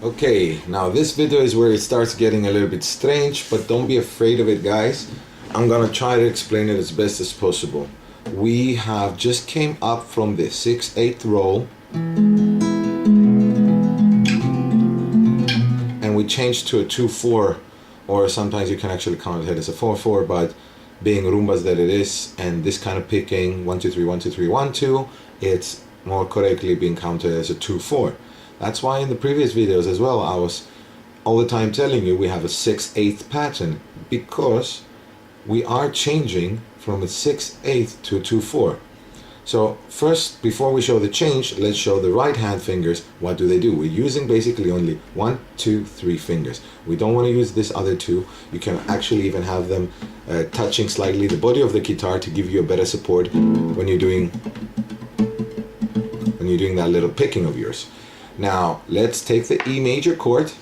Okay, now this video is where it starts getting a little bit strange, but don't be afraid of it, guys. I'm gonna try to explain it as best as possible. We have just came up from the 6/8 roll and we changed to a 2/4, or sometimes you can actually count it as a 4/4, but being rumbas that it is, and this kind of picking 1 2 3 1 2 3 1 2, it's more correctly being counted as a 2/4. That's why in the previous videos as well, I was all the time telling you we have a 6/8 pattern, because we are changing from a 6/8 to a 2/4. So first, before we show the change, let's show the right hand fingers. What do they do? We're using basically only 1 2 3 fingers. We don't want to use this other two. You can actually even have them touching slightly the body of the guitar to give you a better support when you're doing that little picking of yours. Now let's take the E major chord,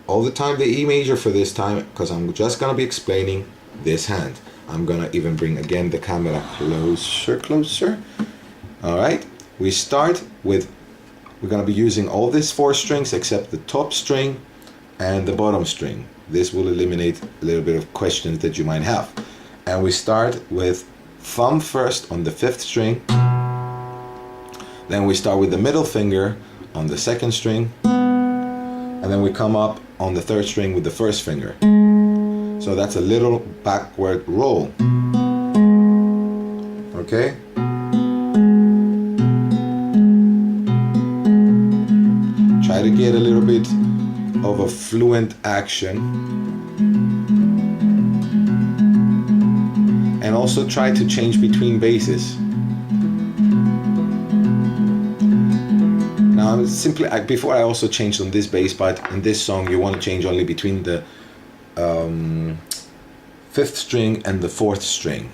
all the time the E major for this time, because I'm just gonna be explaining this hand. I'm gonna even bring again the camera closer. All right, we start with, we're gonna be using all these 4 strings except the top string and the bottom string. This will eliminate a little bit of questions that you might have. And we start with thumb first on the 5th string. Then we start with the middle finger on the 2nd string, and then we come up on the 3rd string with the 1st finger. So that's a little backward roll. Okay? Try to get a little bit of a fluent action. And also try to change between basses. Now, simply before I also changed on this bass, but in this song you want to change only between the 5th string and the 4th string.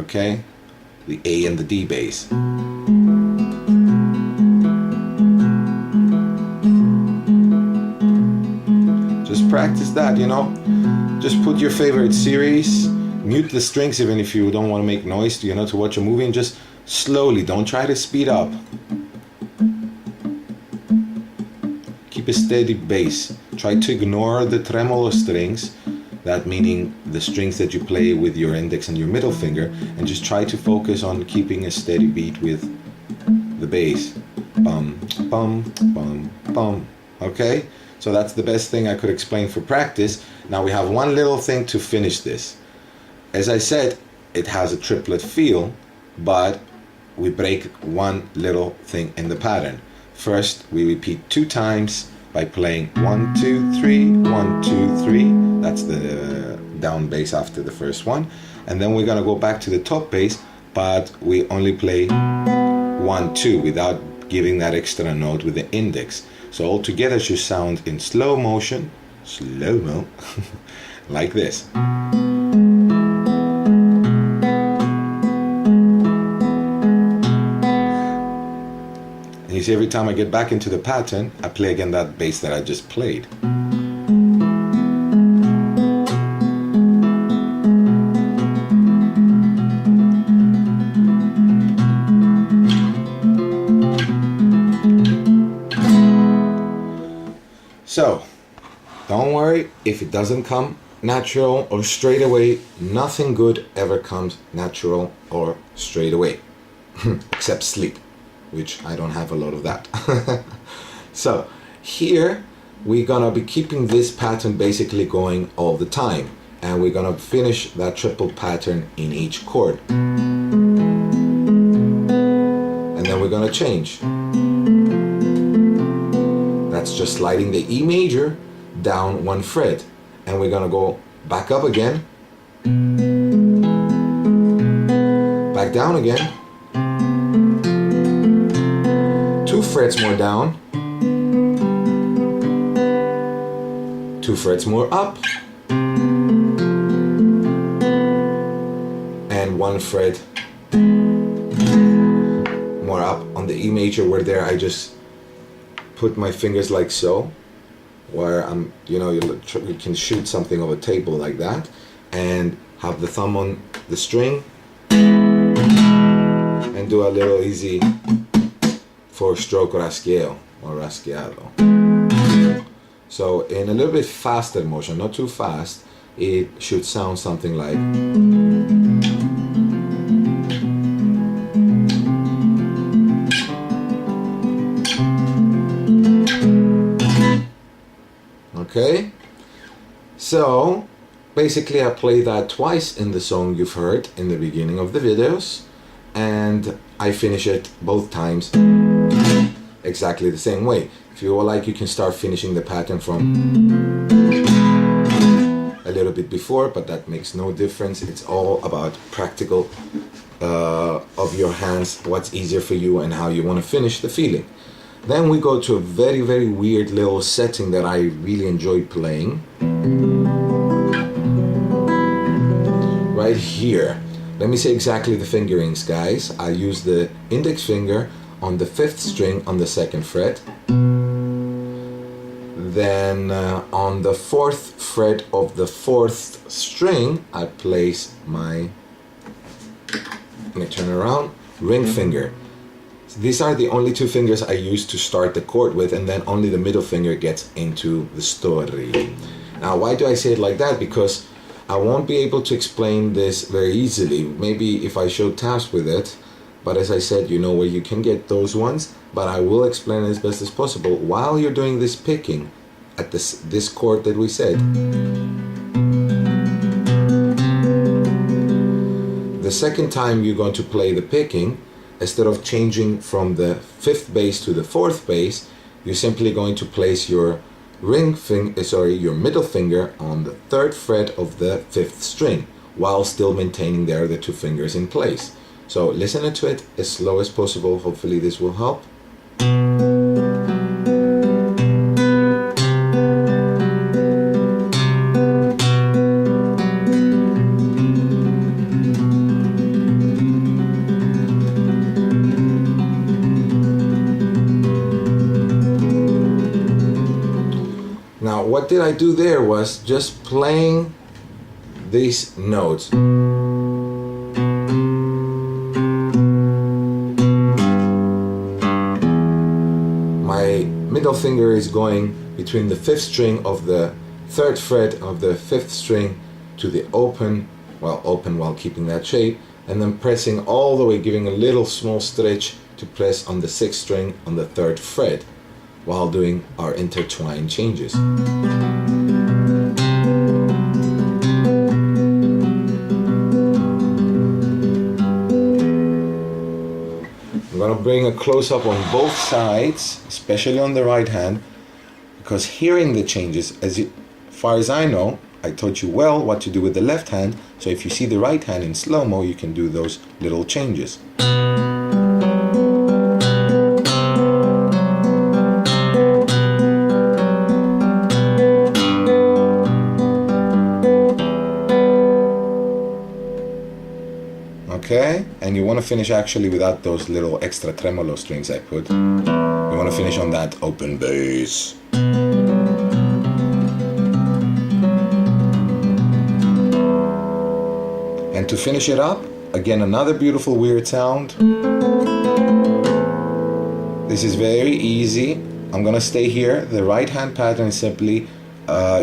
Okay, the A and the D bass. Just practice that, you know. Just put your favorite series, mute the strings even if you don't want to make noise, you know, to watch a movie, and just slowly, don't try to speed up. Keep a steady bass. Try to ignore the tremolo strings, that meaning the strings that you play with your index and your middle finger, and just try to focus on keeping a steady beat with the bass. Bum, bum, bum, bum. Okay? So that's the best thing I could explain for practice. Now we have one little thing to finish this. As I said, it has a triplet feel, but we break one little thing in the pattern. First, we repeat 2 times by playing 1 2 3 1 2 3. That's the down bass after the first one, and then we're gonna go back to the top bass, but we only play 1 2 without giving that extra note with the index. So all together should sound in slow motion, slow-mo, like this. You see, every time I get back into the pattern, I play again that bass that I just played. So, don't worry if it doesn't come natural or straight away. Nothing good ever comes natural or straight away, except sleep, which I don't have a lot of that. So here we're gonna be keeping this pattern basically going all the time, and we're gonna finish that triple pattern in each chord, and then we're gonna change. That's just sliding the E major down 1 fret, and we're gonna go back up again, back down again, 2 frets more down, 2 frets more up, and 1 fret more up on the E major, where there I just put my fingers like so, where I'm, you know, you can shoot something of a table like that, and have the thumb on the string and do a little easy 4-stroke rasgueo or rasgueado. So in a little bit faster motion, not too fast, it should sound something like. Okay, so basically I play that twice in the song you've heard in the beginning of the videos, and I finish it both times exactly the same way. If you like, you can start finishing the pattern from a little bit before, but that makes no difference. It's all about practical of your hands, what's easier for you and how you want to finish the feeling. Then we go to a very, very weird little setting that I really enjoy playing. Right here. Let me say exactly the fingerings, guys. I use the index finger on the 5th string on the 2nd fret. Then on the 4th fret of the 4th string, I place my, let me turn around, ring finger. These are the only 2 fingers I use to start the chord with, and then only the middle finger gets into the story. Now, why do I say it like that? Because I won't be able to explain this very easily. Maybe if I show tabs with it, but as I said, you know where you can get those ones, but I will explain it as best as possible while you're doing this picking at this chord that we said. The second time you're going to play the picking, instead of changing from the 5th bass to the 4th bass, you're simply going to place your your middle finger on the 3rd fret of the 5th string, while still maintaining there the 2 fingers in place. So listen to it as slow as possible. Hopefully this will help. What did I do there was just playing these notes. My middle finger is going between the 5th string of the 3rd fret of the 5th string to the open while keeping that shape, and then pressing all the way, giving a little small stretch to press on the 6th string on the 3rd fret, while doing our intertwined changes. I'm going to bring a close-up on both sides, especially on the right hand, because hearing the changes, as far as I know, I taught you well what to do with the left hand, so if you see the right hand in slow-mo, you can do those little changes. Okay, and you want to finish actually without those little extra tremolo strings I put. You want to finish on that open bass. And to finish it up, again another beautiful weird sound. This is very easy. I'm gonna stay here. The right hand pattern is simply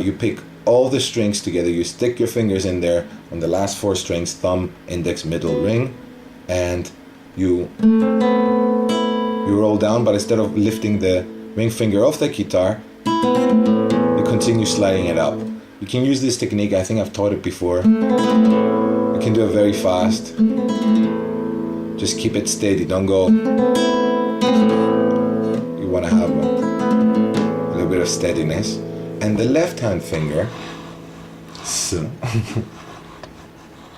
you pick all the strings together, you stick your fingers in there on the last 4 strings, thumb, index, middle, ring, and you roll down, but instead of lifting the ring finger off the guitar, you continue sliding it up. You can use this technique, I think I've taught it before. You can do it very fast. Just keep it steady, don't go. You want to have a little bit of steadiness. And the left hand finger, so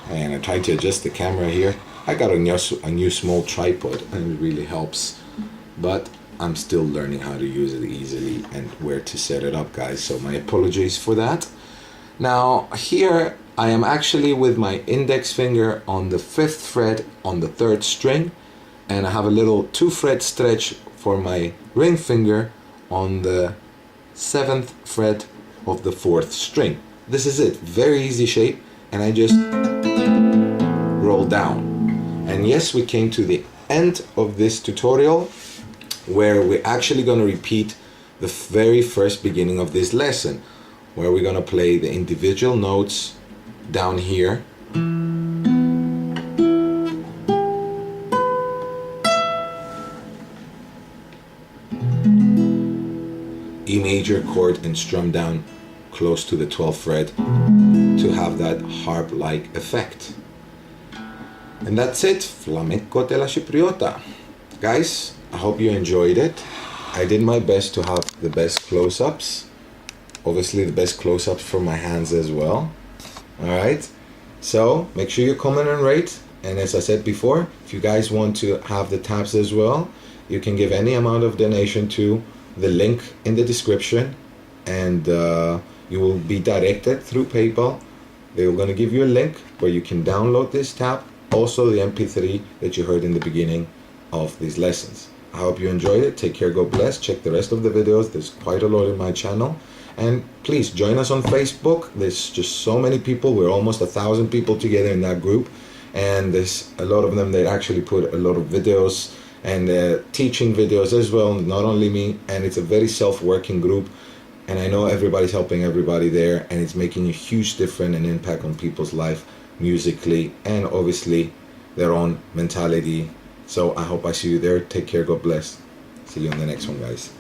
and I try to adjust the camera here. I got a new small tripod and it really helps, but I'm still learning how to use it easily and where to set it up, guys, so my apologies for that. Now here I am actually with my index finger on the 5th fret on the 3rd string, and I have a little 2 fret stretch for my ring finger on the 7th fret of the 4th string. This is it, very easy shape, and I just roll down. And yes, we came to the end of this tutorial where we're actually going to repeat the very first beginning of this lesson, where we're going to play the individual notes down here. E major chord and strum down close to the 12th fret to have that harp-like effect. And that's it, Flamenco de la Chipriota. Guys, I hope you enjoyed it. I did my best to have the best close-ups. Obviously the best close-ups for my hands as well. Alright, so make sure you comment and rate. And as I said before, if you guys want to have the tabs as well, you can give any amount of donation to the link in the description, and you will be directed through PayPal. They're going to give you a link where you can download this tab, also the MP3 that you heard in the beginning of these lessons. I hope you enjoyed it. Take care, God bless. Check the rest of the videos. There's quite a lot in my channel. And please join us on Facebook. There's just so many people. We're almost 1,000 people together in that group. And there's a lot of them that actually put a lot of videos and teaching videos as well, not only me. And it's a very self-working group. And I know everybody's helping everybody there. And it's making a huge difference and impact on people's life musically and obviously their own mentality. So I hope I see you there. Take care. God bless. See you on the next one, guys.